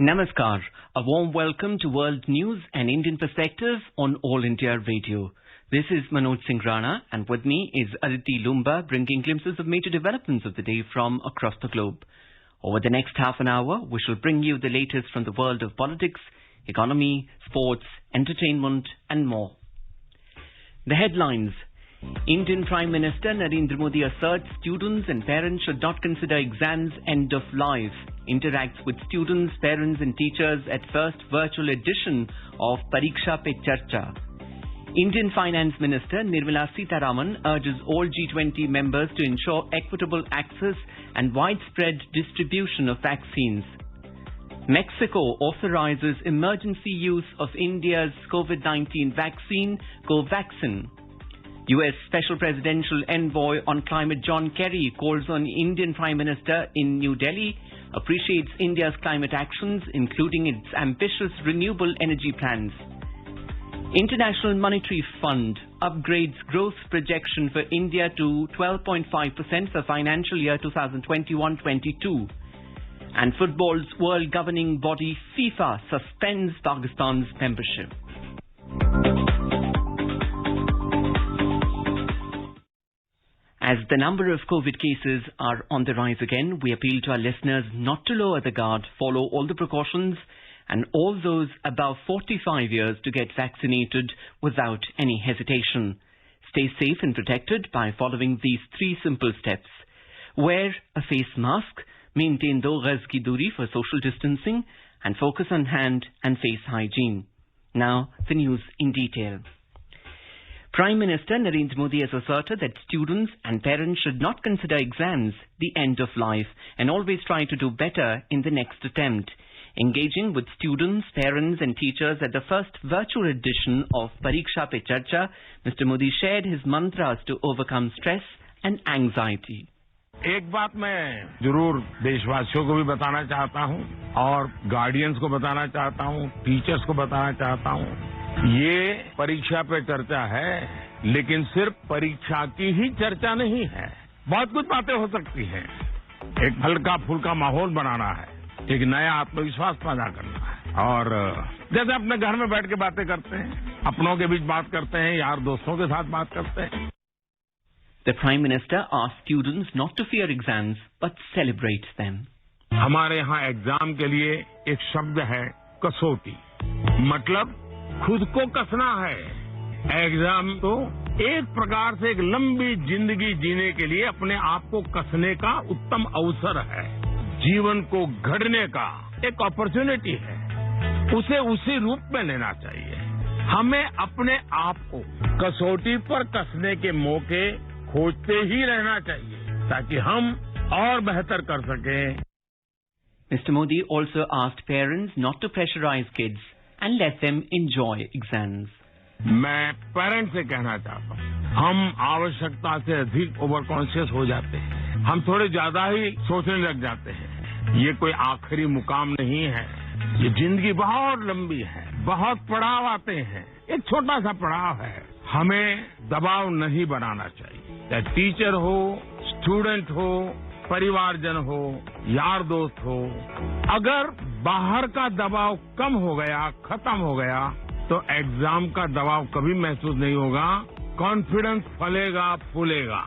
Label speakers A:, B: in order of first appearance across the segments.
A: Namaskar. A warm welcome to World News and Indian Perspective on All India Radio. This is Manoj Singh Rana, and with me is Aditi Lumba, bringing glimpses of major developments of the day from across the globe. Over the next half an hour, we shall bring you the latest from the world of politics, economy, sports, entertainment, and more. The headlines. Indian Prime Minister Narendra Modi asserts students and parents should not consider exams end of life. Interacts with students, parents and teachers at first virtual edition of Pariksha Pe Charcha. Indian Finance Minister Nirmala Sitharaman urges all G20 members to ensure equitable access and widespread distribution of vaccines. Mexico authorizes emergency use of India's COVID-19 vaccine, Covaxin. U.S. Special Presidential Envoy on Climate John Kerry calls on Indian Prime Minister in New Delhi, appreciates India's climate actions, including its ambitious renewable energy plans. International Monetary Fund upgrades growth projection for India to 12.5% for financial year 2021-22. And football's world governing body FIFA suspends Pakistan's membership. As the number of COVID cases are on the rise again, we appeal to our listeners not to lower the guard, follow all the precautions, and all those above 45 years to get vaccinated without any hesitation. Stay safe and protected by following these 3 simple steps. Wear a face mask, maintain 2 gaz ki duri for social distancing, and focus on hand and face hygiene. Now, the news in detail. Prime Minister Narendra Modi has asserted that students and parents should not consider exams the end of life and always try to do better in the next attempt. Engaging with students, parents and teachers at the first virtual edition of Pariksha Pe Charcha, Mr. Modi shared his mantras to overcome stress and anxiety.
B: एक बात मैं जरूर देशवासियों को भी बताना चाहता हूं और गार्डियंस को बताना चाहता हूं, टीचर्स को बताना चाहता हूं। ये परीक्षा पे चर्चा है, लेकिन सिर्फ परीक्षा की ही चर्चा नहीं है। बहुत कुछ बातें हो सकती हैं। एक हल्का फुल्का माहौल बनाना है, एक नया आत्मविश्वास पैदा करना है और जैसे अपने घर में बैठ के बातें करते हैं, अपनों के बीच बात करते हैं, यार दोस्तों के साथ बात करते हैं।
A: The Prime Minister asked students not to fear exams but celebrate them.
B: हमारे यहाँ एग्जाम के लिए एक शब्द है कसौटी, मतलब खुद को कसना है। एग्जाम तो एक प्रकार से एक लंबी जिंदगी जीने के लिए अपने आप को कसने का उत्तम अवसर है। जीवन को गढ़ने का एक अपॉर्चुनिटी है, उसे उसी रूप में लेना चाहिए। हमें अपने आप को कसौटी पर कसने के मौके खोजते ही रहना चाहिए ताकि हम और बेहतर कर सकें।
A: Mr. Modi also asked parents not to pressurize kids and let them enjoy exams.
B: मैं पेरेंट्स से कहना चाहता हूँ, हम आवश्यकता से अधिक ओवर कॉन्शियस हो जाते हैं, हम थोड़े ज्यादा ही सोचने लग जाते हैं। ये कोई आखिरी मुकाम नहीं है, ये जिंदगी बहुत लंबी है, बहुत पड़ाव आते हैं, एक छोटा सा पड़ाव है। हमें दबाव नहीं बनाना चाहिए, चाहे टीचर हो, स्टूडेंट हो, परिवारजन हो, यार दोस्त हो। अगर बाहर का दबाव कम हो गया, खत्म हो गया, तो एग्जाम का दबाव कभी महसूस नहीं होगा, confidence फलेगा, फूलेगा।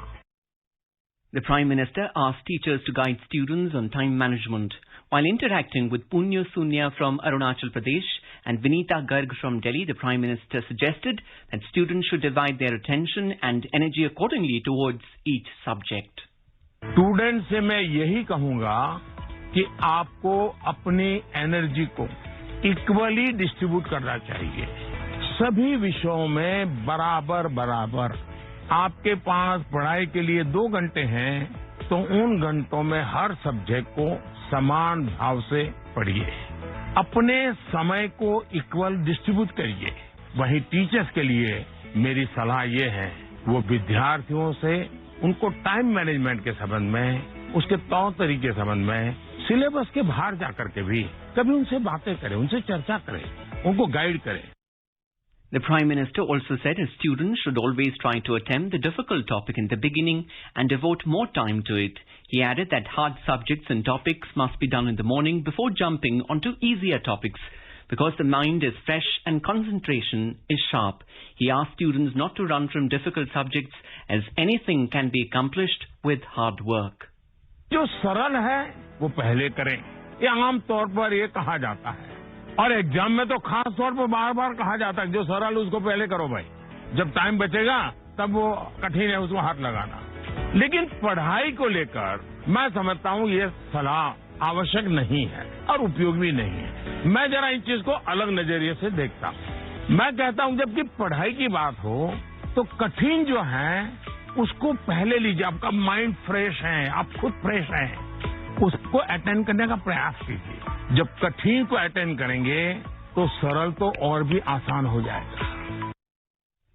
A: The Prime Minister asked teachers to guide students on time management. While interacting with Punya Sunya from Arunachal Pradesh and Vinita Garg from Delhi, the Prime Minister suggested that students should divide their attention and energy accordingly towards each subject.
B: Student से मैं यही कहूंगा कि आपको अपनी energy को equally distribute करना चाहिए। सभी विषयों में बराबर बराबर। आपके पास पढ़ाई के लिए 2 घंटे हैं, तो उन घंटों में हर सब्जेक्ट को समान भाव से पढ़िए। अपने समय को इक्वल डिस्ट्रीब्यूट करिए। वहीं टीचर्स के लिए मेरी सलाह ये है, वो विद्यार्थियों से उनको टाइम मैनेजमेंट के संबंध में, उसके तौर तरीके के संबंध में, सिलेबस के बाहर जाकर के भी कभी उनसे बातें करें, उनसे चर्चा करें, उनको गाइड करें।
A: The Prime Minister also said his students should always try to attempt the difficult topic in the beginning and devote more time to it. He added that hard subjects and topics must be done in the morning before jumping onto easier topics, because the mind is fresh and concentration is sharp. He asked students not to run from difficult subjects, as anything can be accomplished with hard work.
B: जो सरल है वो पहले करें, ये आम तौर पर ये कहा जाता है, और एग्जाम में तो खास तौर पर बार-बार कहा जाता है जो सरल उसको पहले करो भाई, जब टाइम बचेगा तब वो कठिन है उसको हाथ लगाना। लेकिन पढ़ाई को लेकर मैं समझता हूँ ये सलाह आवश्यक नहीं है और उपयोगी भी नहीं है। मैं जरा इस चीज को अलग नजरिए से देखता हूँ। मैं कहता हूँ जबकि पढ़ाई की बात हो तो कठिन जो है उसको पहले लीजिए। आपका माइंड फ्रेश है, आप खुद फ्रेश हैं, उसको अटेंड करने का प्रयास कीजिए। जब कठिन को अटेंड करेंगे तो सरल तो और भी आसान हो जाएगा।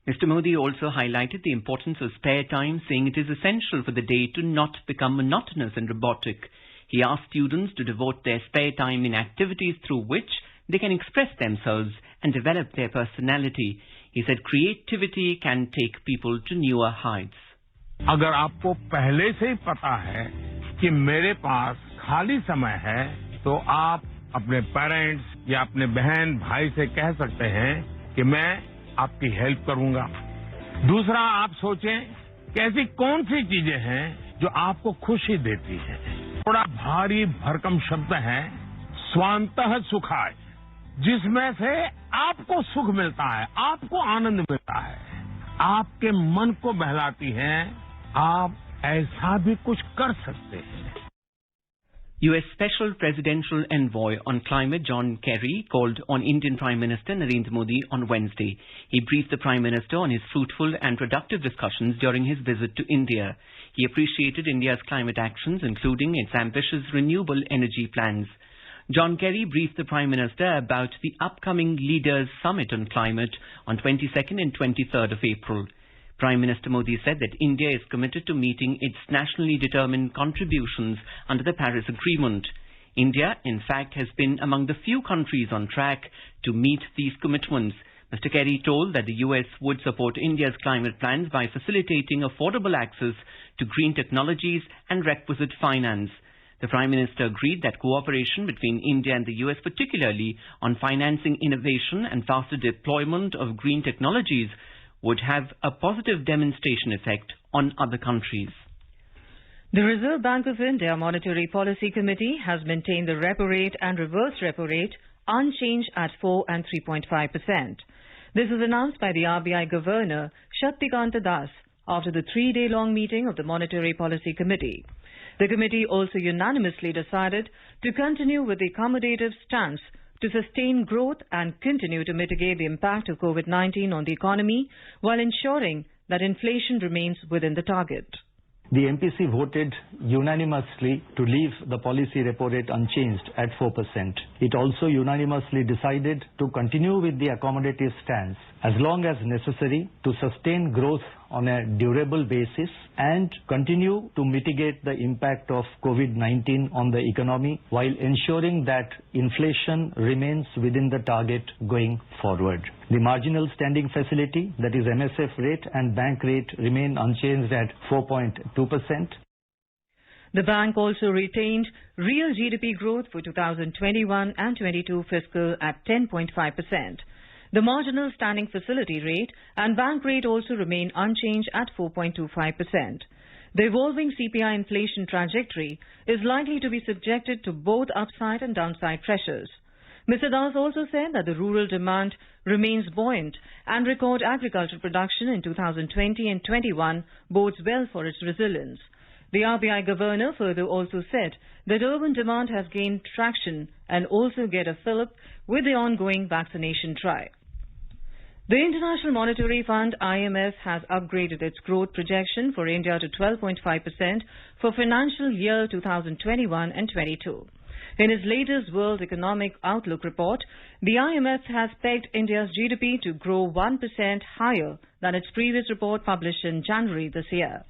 A: Mr. Modi also highlighted the importance of spare time, saying it is essential for the day to not become monotonous and robotic. He asked students to devote their spare time in activities through which they can express themselves and develop their personality. He said creativity can take people to newer heights.
B: अगर आपको पहले से ही पता है कि मेरे पास खाली समय है, तो आप अपने पेरेंट्स या अपने बहन भाई से कह सकते हैं कि मैं आपकी हेल्प करूंगा। दूसरा, आप सोचें कि ऐसी कौन सी चीजें हैं जो आपको खुशी देती हैं। थोड़ा भारी भरकम शब्द है स्वांतः सुखाय, जिसमें से आपको सुख मिलता है, आपको आनंद मिलता है, आपके मन को बहलाती हैं। आप ऐसा भी कुछ कर सकते हैं।
A: US Special Presidential Envoy on Climate John Kerry called on Indian Prime Minister Narendra Modi on Wednesday. He briefed the Prime Minister on his fruitful and productive discussions during his visit to India. He appreciated India's climate actions, including its ambitious renewable energy plans. John Kerry briefed the Prime Minister about the upcoming Leaders Summit on Climate on 22nd and 23rd of April. Prime Minister Modi said that India is committed to meeting its nationally determined contributions under the Paris Agreement. India, in fact, has been among the few countries on track to meet these commitments. Mr. Kerry told that the US would support India's climate plans by facilitating affordable access to green technologies and requisite finance. The Prime Minister agreed that cooperation between India and the US, particularly on financing innovation and faster deployment of green technologies, would have a positive demonstration effect on other countries.
C: The Reserve Bank of India Monetary Policy Committee has maintained the repo rate and reverse repo rate unchanged at 4 and 3.5%. This was announced by the RBI Governor Shaktikanta Das after the 3-day-long meeting of the Monetary Policy Committee. The committee also unanimously decided to continue with the accommodative stance to sustain growth and continue to mitigate the impact of COVID-19 on the economy while ensuring that inflation remains within the target.
D: The MPC voted unanimously to leave the policy repo rate unchanged at 4%. It also unanimously decided to continue with the accommodative stance as long as necessary to sustain growth on a durable basis and continue to mitigate the impact of COVID-19 on the economy while ensuring that inflation remains within the target going forward. The marginal standing facility, that is MSF rate and bank rate, remain unchanged at 4.2%.
C: The bank also retained real GDP growth for 2021 and 22 fiscal at 10.5%. The marginal standing facility rate and bank rate also remain unchanged at 4.25%. The evolving CPI inflation trajectory is likely to be subjected to both upside and downside pressures. Mr. Das also said that the rural demand remains buoyant and record agricultural production in 2020 and 21 bodes well for its resilience. The RBI governor further also said that urban demand has gained traction and also get a fillip with the ongoing vaccination drive. The International Monetary Fund IMF has upgraded its growth projection for India to 12.5% for financial year 2021 and 22. In its latest World Economic Outlook report, the IMF has pegged India's GDP to grow 1% higher than its previous report published in January this year.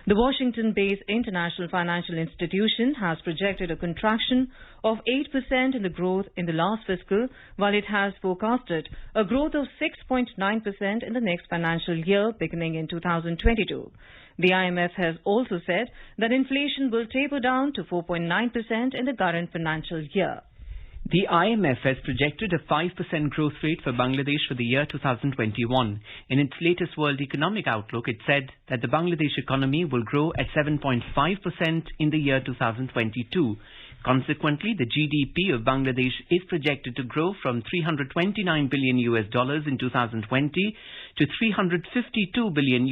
C: The Washington-based International Financial Institution has projected a contraction of 8% in the growth in the last fiscal, while it has forecasted a growth of 6.9% in the next financial year beginning in 2022. The IMF has also said that inflation will taper down to 4.9% in the current financial year.
A: The IMF has projected a 5% growth rate for Bangladesh for the year 2021. In its latest World Economic Outlook, it said that the Bangladesh economy will grow at 7.5% in the year 2022. Consequently, the GDP of Bangladesh is projected to grow from $329 billion in 2020 to $352 billion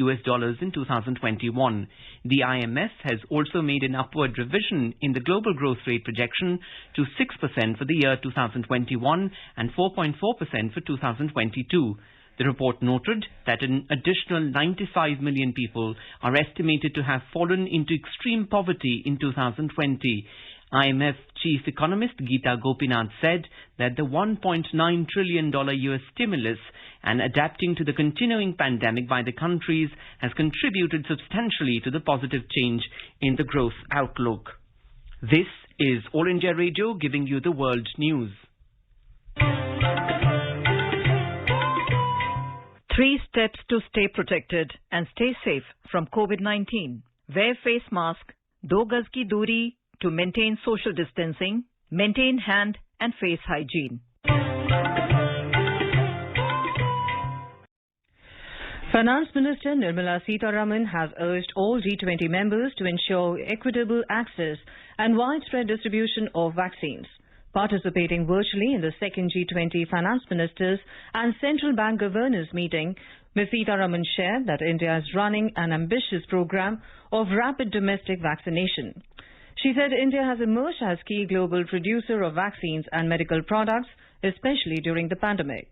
A: in 2021. The IMF has also made an upward revision in the global growth rate projection to 6% for the year 2021 and 4.4% for 2022. The report noted that an additional 95 million people are estimated to have fallen into extreme poverty in 2020. IMF chief economist Geeta Gopinath said that the $1.9 trillion US stimulus and adapting to the continuing pandemic by the countries has contributed substantially to the positive change in the growth outlook. This is All India Radio giving you the world news.
E: 3 steps to stay protected and stay safe from COVID-19. Wear face mask, 2 gaz ki duri to maintain social distancing, maintain hand and face hygiene.
C: Finance Minister Nirmala Sitharaman has urged all G20 members to ensure equitable access and widespread distribution of vaccines. Participating virtually in the second G20 Finance Ministers and Central Bank Governors meeting, Ms. Sitharaman shared that India is running an ambitious program of rapid domestic vaccination. She said India has emerged as key global producer of vaccines and medical products, especially during the pandemic.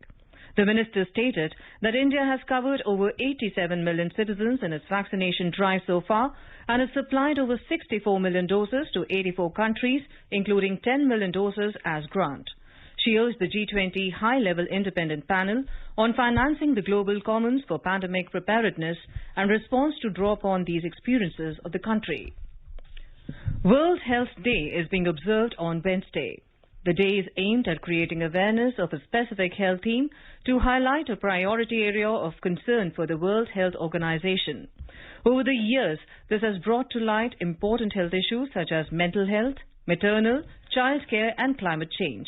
C: The minister stated that India has covered over 87 million citizens in its vaccination drive so far and has supplied over 64 million doses to 84 countries, including 10 million doses as grant. She urged the G20 high-level independent panel on financing the global commons for pandemic preparedness and response to draw upon these experiences of the country. World Health Day is being observed on Wednesday. The day is aimed at creating awareness of a specific health theme to highlight a priority area of concern for the World Health Organization. Over the years, this has brought to light important health issues such as mental health, maternal, child care and climate change.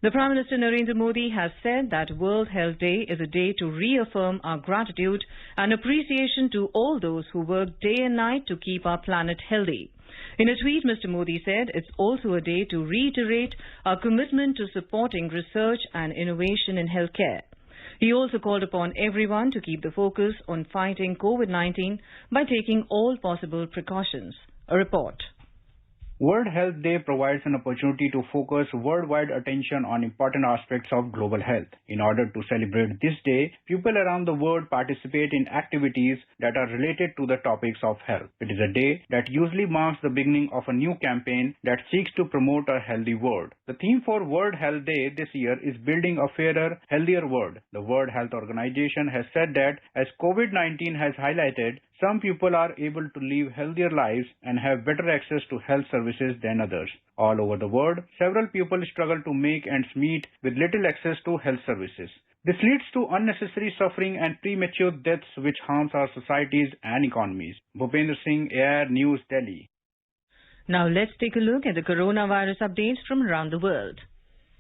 C: The Prime Minister Narendra Modi has said that World Health Day is a day to reaffirm our gratitude and appreciation to all those who work day and night to keep our planet healthy. In a tweet, Mr. Modi said it's also a day to reiterate our commitment to supporting research and innovation in healthcare. He also called upon everyone to keep the focus on fighting COVID-19 by taking all possible precautions. A report.
F: World Health Day provides an opportunity to focus worldwide attention on important aspects of global health. In order to celebrate this day, people around the world participate in activities that are related to the topics of health. It is a day that usually marks the beginning of a new campaign that seeks to promote a healthy world. The theme for World Health Day this year is Building a Fairer, Healthier World. The World Health Organization has said that as COVID-19 has highlighted, some people are able to live healthier lives and have better access to health services than others. All over the world, several people struggle to make ends meet with little access to health services. This leads to unnecessary suffering and premature deaths which harms our societies and economies. Bhupendra Singh, AIR News, Delhi.
C: Now let's take a look at the coronavirus updates from around the world.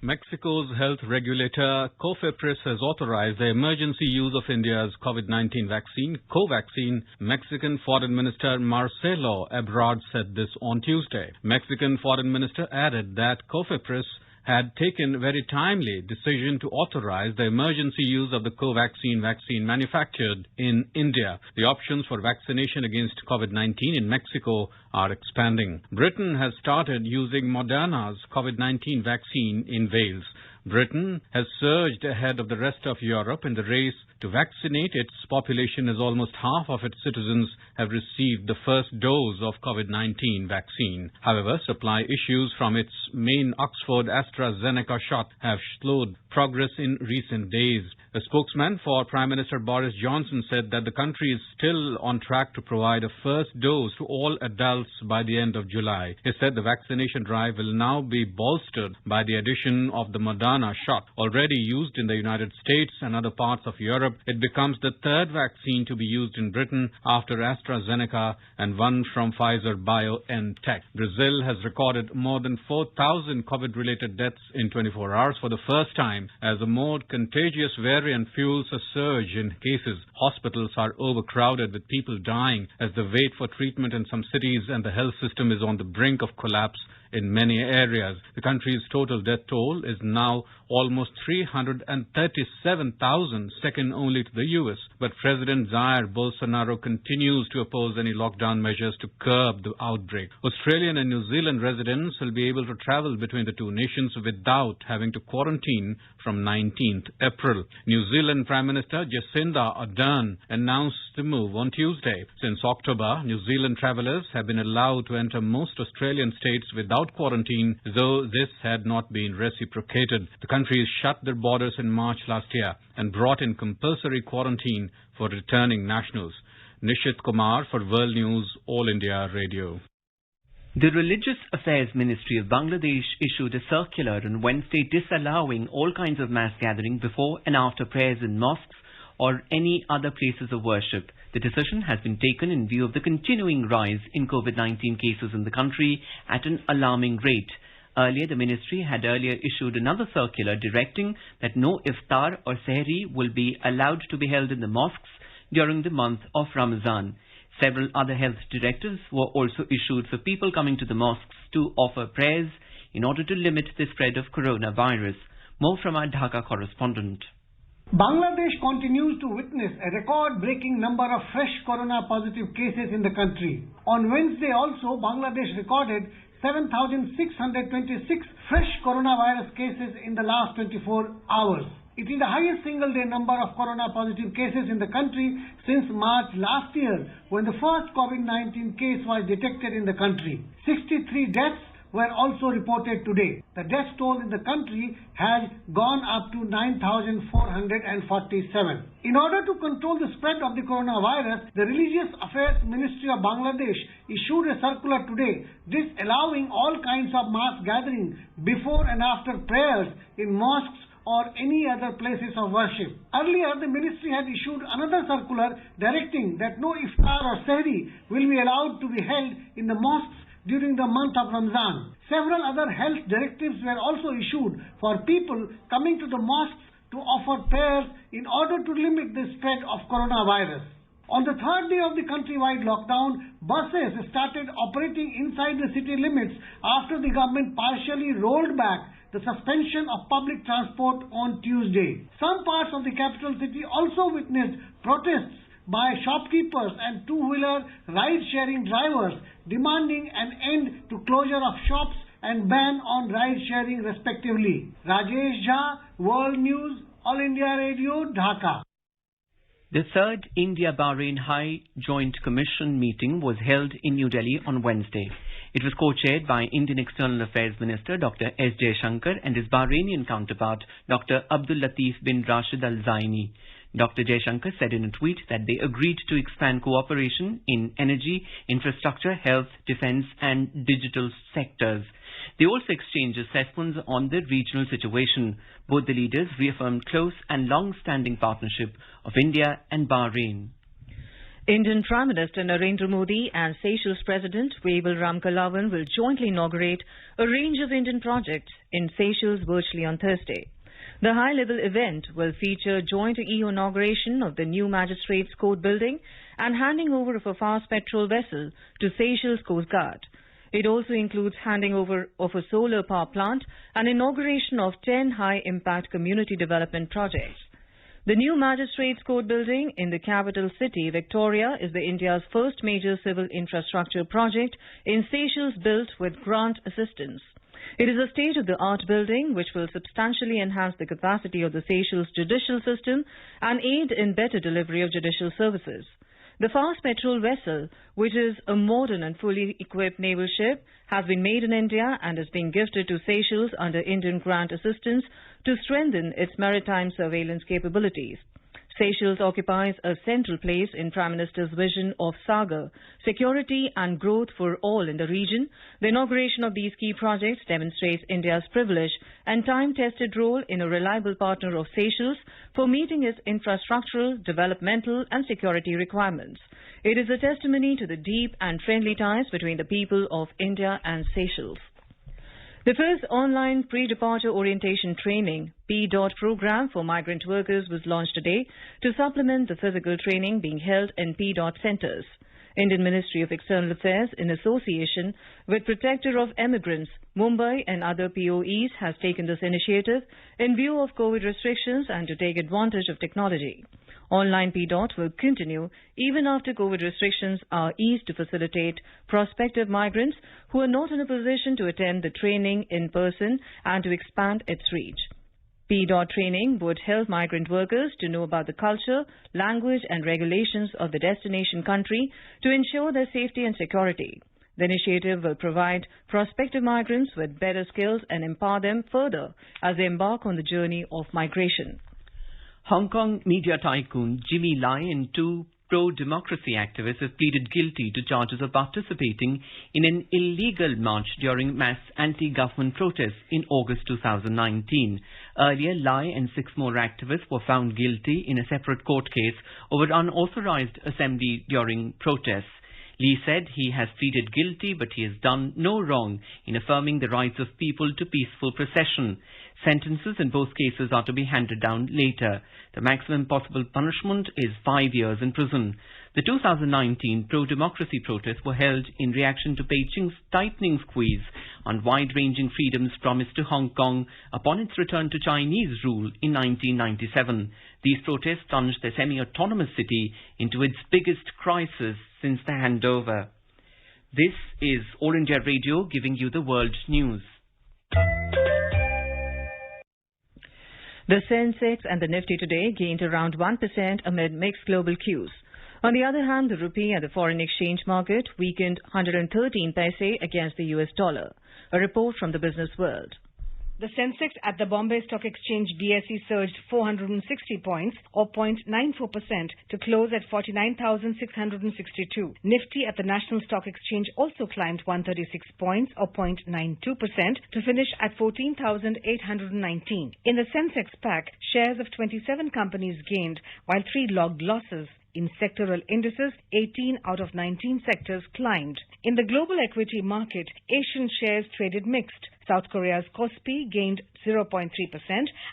G: Mexico's health regulator, COFEPRIS, has authorized the emergency use of India's COVID-19 vaccine, Covaxin. Mexican Foreign Minister Marcelo Ebrard said this on Tuesday. Mexican Foreign Minister added that COFEPRIS had taken a very timely decision to authorize the emergency use of the Covaxin vaccine manufactured in India. The options for vaccination against COVID-19 in Mexico are expanding. Britain has started using Moderna's COVID-19 vaccine in Wales. Britain has surged ahead of the rest of Europe in the race to vaccinate its population, as almost half of its citizens have received the first dose of COVID-19 vaccine. However, supply issues from its main Oxford AstraZeneca shot have slowed progress in recent days. A spokesman for Prime Minister Boris Johnson said that the country is still on track to provide a first dose to all adults by the end of July. He said the vaccination drive will now be bolstered by the addition of the Moderna shot, already used in the United States and other parts of Europe, Europe, it becomes the third vaccine to be used in Britain after AstraZeneca and one from Pfizer-BioNTech. Brazil has recorded more than 4,000 COVID-related deaths in 24 hours for the first time as a more contagious variant fuels a surge in cases. Hospitals are overcrowded with people dying as they wait for treatment in some cities, and the health system is on the brink of collapse in many areas. The country's total death toll is now almost 337,000, second only to the U.S. But President Jair Bolsonaro continues to oppose any lockdown measures to curb the outbreak. Australian and New Zealand residents will be able to travel between the two nations without having to quarantine from 19th April. New Zealand Prime Minister Jacinda Ardern announced the move on Tuesday. Since October, New Zealand travellers have been allowed to enter most Australian states without quarantine, though this had not been reciprocated. The countries shut their borders in March last year and brought in compulsory quarantine for returning nationals. Nishit Kumar for World News, All India Radio.
A: The Religious Affairs Ministry of Bangladesh issued a circular on Wednesday disallowing all kinds of mass gathering before and after prayers in mosques or any other places of worship. The decision has been taken in view of the continuing rise in COVID-19 cases in the country at an alarming rate. Earlier, the ministry had issued another circular directing that no iftar or sehri will be allowed to be held in the mosques during the month of Ramadan. Several other health directives were also issued for people coming to the mosques to offer prayers in order to limit the spread of coronavirus. More from our Dhaka correspondent.
H: Bangladesh continues to witness a record-breaking number of fresh corona-positive cases in the country. On Wednesday also, Bangladesh recorded 7,626 fresh coronavirus cases in the last 24 hours. It is the highest single-day number of corona-positive cases in the country since March last year, when the first COVID-19 case was detected in the country. 63 deaths were also reported today. The death toll in the country has gone up to 9,447. In order to control the spread of the coronavirus, the Religious Affairs Ministry of Bangladesh issued a circular today disallowing all kinds of mass gathering before and after prayers in mosques or any other places of worship. Earlier, the ministry had issued another circular directing that no iftar or sehri will be allowed to be held in the mosques during the month of Ramadan. Several other health directives were also issued for people coming to the mosques to offer prayers in order to limit the spread of coronavirus. On the third day of the countrywide lockdown, buses started operating inside the city limits after the government partially rolled back the suspension of public transport on Tuesday. Some parts of the capital city also witnessed protests by shopkeepers and two-wheeler ride-sharing drivers demanding an end to closure of shops and ban on ride-sharing respectively. Rajesh Jha, World News, All India Radio, Dhaka.
A: The third India-Bahrain High Joint Commission meeting was held in New Delhi on Wednesday. It was co-chaired by Indian External Affairs Minister Dr. S. Jaishankar and his Bahrainian counterpart Dr. Abdul Latif bin Rashid Al Zaini. Dr. Jaishankar said in a tweet that they agreed to expand cooperation in energy, infrastructure, health, defense and digital sectors. They also exchanged assessments on the regional situation. Both the leaders reaffirmed close and long-standing partnership of India and Bahrain.
C: Indian Prime Minister Narendra Modi and Seychelles President Wavel Ramkalawan will jointly inaugurate a range of Indian projects in Seychelles virtually on Thursday. The high-level event will feature joint inauguration of the new Magistrates Court building and handing over of a fast petrol vessel to Seychelles Coast Guard. It also includes handing over of a solar power plant and inauguration of 10 high-impact community development projects. The new Magistrates Court building in the capital city, Victoria, is India's first major civil infrastructure project in Seychelles built with grant assistance. It is a state-of-the-art building which will substantially enhance the capacity of the Seychelles judicial system and aid in better delivery of judicial services. The fast petrol vessel, which is a modern and fully equipped naval ship, has been made in India and is being gifted to Seychelles under Indian grant assistance to strengthen its maritime surveillance capabilities. Seychelles occupies a central place in Prime Minister's vision of Sagar, security and growth for all in the region. The inauguration of these key projects demonstrates India's privileged and time-tested role in a reliable partner of Seychelles for meeting its infrastructural, developmental and security requirements. It is a testimony to the deep and friendly ties between the people of India and Seychelles. The first online pre-departure orientation training P.DOT program for migrant workers was launched today to supplement the physical training being held in P.DOT centres. Indian Ministry of External Affairs, in association with Protector of Emigrants, Mumbai and other POEs, has taken this initiative in view of COVID restrictions and to take advantage of technology. Online P.DOT will continue even after COVID restrictions are eased to facilitate prospective migrants who are not in a position to attend the training in person and to expand its reach. P.DOT training would help migrant workers to know about the culture, language and regulations of the destination country to ensure their safety and security. The initiative will provide prospective migrants with better skills and empower them further as they embark on the journey of migration.
A: Hong Kong media tycoon Jimmy Lai and two pro-democracy activists have pleaded guilty to charges of participating in an illegal march during mass anti-government protests in August 2019. Earlier, Lai and 6 more activists were found guilty in a separate court case over unauthorized assembly during protests. Lee said he has pleaded guilty, but he has done no wrong in affirming the rights of people to peaceful procession. Sentences in both cases are to be handed down later. The maximum possible punishment is 5 years in prison. The 2019 pro-democracy protests were held in reaction to Beijing's tightening squeeze on wide-ranging freedoms promised to Hong Kong upon its return to Chinese rule in 1997. These protests plunged the semi-autonomous city into its biggest crisis since the handover. This is All India Radio giving you the world news.
C: The Sensex and the Nifty today gained around 1% amid mixed global cues. On the other hand, the rupee at the foreign exchange market weakened 113 paise against the US dollar. A report from the Business World.
I: The Sensex at the Bombay Stock Exchange BSE surged 460 points or 0.94% to close at 49,662. Nifty at the National Stock Exchange also climbed 136 points or 0.92% to finish at 14,819. In the Sensex pack, shares of 27 companies gained while 3 logged losses. In sectoral indices, 18 out of 19 sectors climbed. In the global equity market, Asian shares traded mixed. South Korea's Kospi gained 0.3%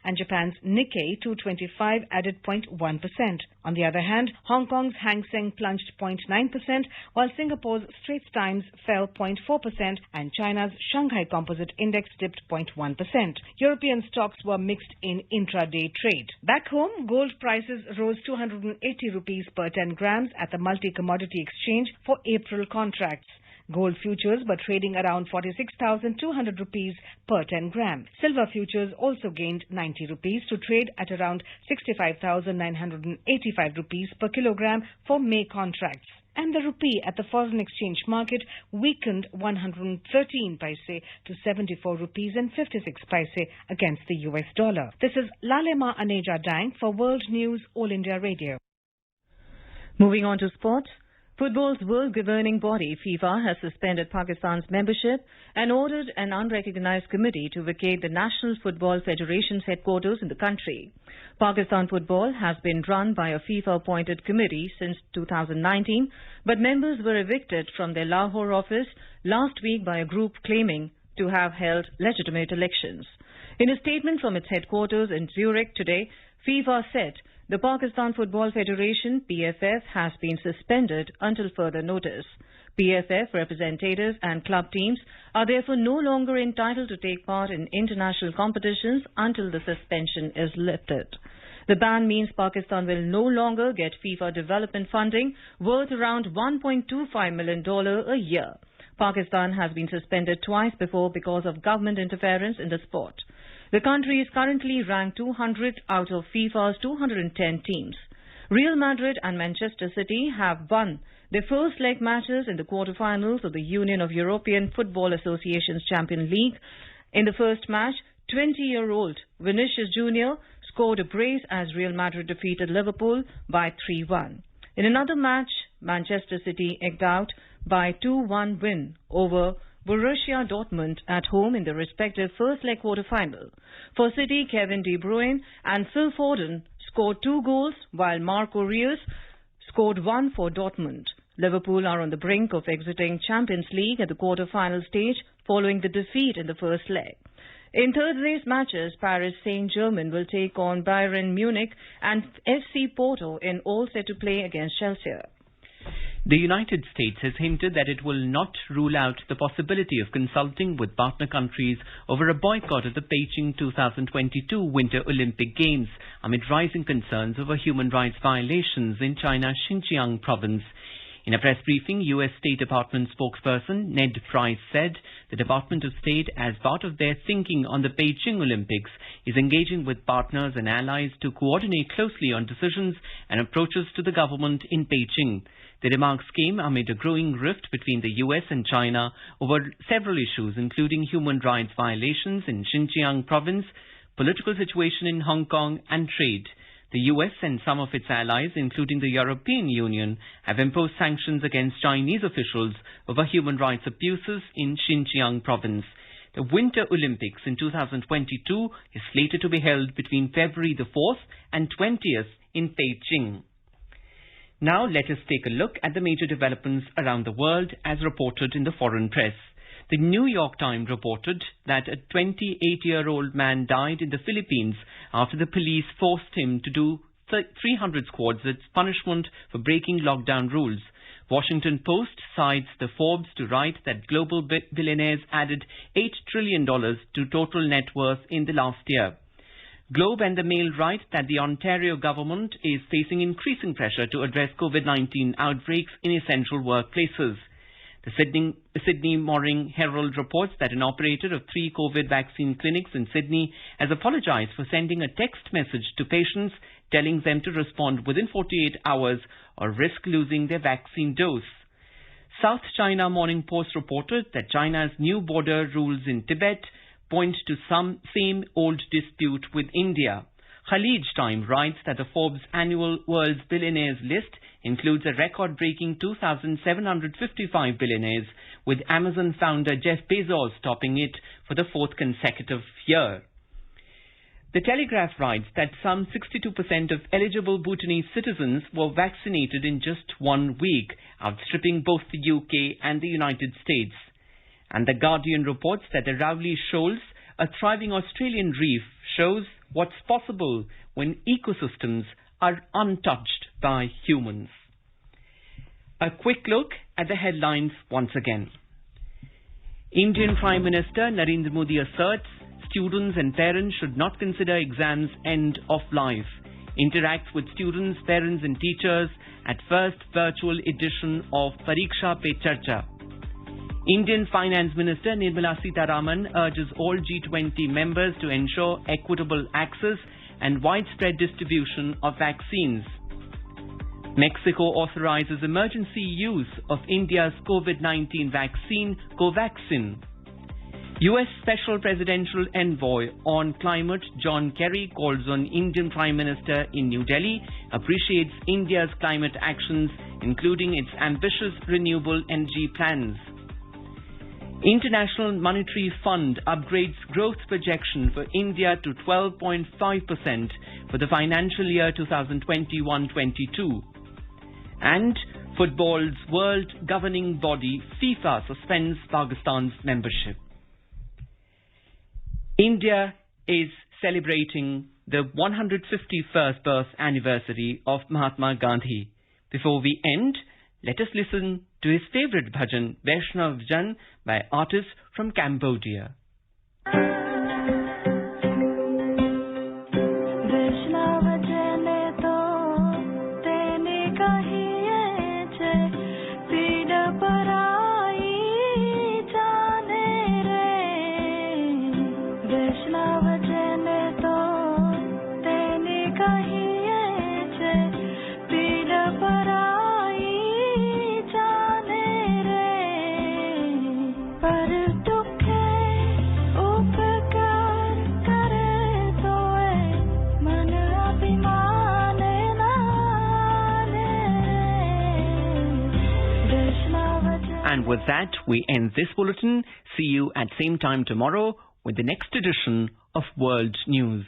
I: and Japan's Nikkei 225 added 0.1%. On the other hand, Hong Kong's Hang Seng plunged 0.9%, while Singapore's Straits Times fell 0.4% and China's Shanghai Composite Index dipped 0.1%. European stocks were mixed in intraday trade. Back home, gold prices rose 280 rupees per 10 grams at the multi-commodity exchange for April contracts. Gold futures were trading around 46,200 rupees per 10 gram. Silver futures also gained 90 rupees to trade at around 65,985 rupees per kilogram for May contracts. And the rupee at the foreign exchange market weakened 113 paise to 74 rupees and 56 paise against the US dollar. This is Lalema Aneja Dang for World News All India Radio.
C: Moving on to sports. Football's world governing body, FIFA, has suspended Pakistan's membership and ordered an unrecognized committee to vacate the National Football Federation's headquarters in the country. Pakistan football has been run by a FIFA-appointed committee since 2019, but members were evicted from their Lahore office last week by a group claiming to have held legitimate elections. In a statement from its headquarters in Zurich today, FIFA said the Pakistan Football Federation, PFF, has been suspended until further notice. PFF representatives and club teams are therefore no longer entitled to take part in international competitions until the suspension is lifted. The ban means Pakistan will no longer get FIFA development funding worth around $1.25 million a year. Pakistan has been suspended twice before because of government interference in the sport. The country is currently ranked 200 out of FIFA's 210 teams. Real Madrid and Manchester City have won their first leg matches in the quarterfinals of the Union of European Football Associations Champions League. In the first match, 20-year-old Vinicius Jr. scored a brace as Real Madrid defeated Liverpool by 3-1. In another match, Manchester City eked out by 2-1 win over Borussia Dortmund at home in the respective first leg quarter-final. For City, Kevin De Bruyne and Phil Foden scored 2 goals, while Marco Reus scored 1 for Dortmund. Liverpool are on the brink of exiting Champions League at the quarter-final stage following the defeat in the first leg. In Thursday's matches, Paris Saint-Germain will take on Bayern Munich and FC Porto in all set to play against Chelsea.
A: The United States has hinted that it will not rule out the possibility of consulting with partner countries over a boycott of the Beijing 2022 Winter Olympic Games amid rising concerns over human rights violations in China's Xinjiang province. In a press briefing, U.S. State Department spokesperson Ned Price said the Department of State, as part of their thinking on the Beijing Olympics, is engaging with partners and allies to coordinate closely on decisions and approaches to the government in Beijing. The remarks came amid a growing rift between the U.S. and China over several issues, including human rights violations in Xinjiang province, political situation in Hong Kong, and trade. The U.S. and some of its allies, including the European Union, have imposed sanctions against Chinese officials over human rights abuses in Xinjiang province. The Winter Olympics in 2022 is slated to be held between February the 4th and 20th in Beijing. Now let us take a look at the major developments around the world as reported in the foreign press. The New York Times reported that a 28-year-old man died in the Philippines after the police forced him to do 300 squats as punishment for breaking lockdown rules. Washington Post cites the Forbes to write that global billionaires added $8 trillion to total net worth in the last year. Globe and the Mail write that the Ontario government is facing increasing pressure to address COVID-19 outbreaks in essential workplaces. The Sydney Morning Herald reports that an operator of 3 COVID vaccine clinics in Sydney has apologized for sending a text message to patients telling them to respond within 48 hours or risk losing their vaccine dose. South China Morning Post reported that China's new border rules in Tibet point to some same old dispute with India. Khalij Time writes that the Forbes annual World's Billionaires list includes a record-breaking 2,755 billionaires, with Amazon founder Jeff Bezos topping it for the 4th consecutive year. The Telegraph writes that some 62% of eligible Bhutanese citizens were vaccinated in just 1 week, outstripping both the UK and the United States. And The Guardian reports that the Rowley Shoals, a thriving Australian reef, shows what's possible when ecosystems are untouched by humans. A quick look at the headlines once again. Indian Prime Minister Narendra Modi asserts students and parents should not consider exams end of life. Interacts with students, parents and teachers at first virtual edition of Pariksha Pe Charcha. Indian Finance Minister Nirmala Sitharaman urges all G20 members to ensure equitable access and widespread distribution of vaccines. Mexico authorizes emergency use of India's COVID-19 vaccine, Covaxin. U.S. Special Presidential Envoy on Climate John Kerry calls on Indian Prime Minister in New Delhi, appreciates India's climate actions, including its ambitious renewable energy plans. International Monetary Fund upgrades growth projection for India to 12.5% for the financial year 2021-22. And football's world governing body, FIFA, suspends Pakistan's membership. India is celebrating the 151st birth anniversary of Mahatma Gandhi. Before we end, let us listen to his favorite bhajan, Vaishnav Jan, by artists from Cambodia.
J: पर दुखे ऊपर
A: And with that, we end this bulletin. See you at same time tomorrow with the next edition of World News.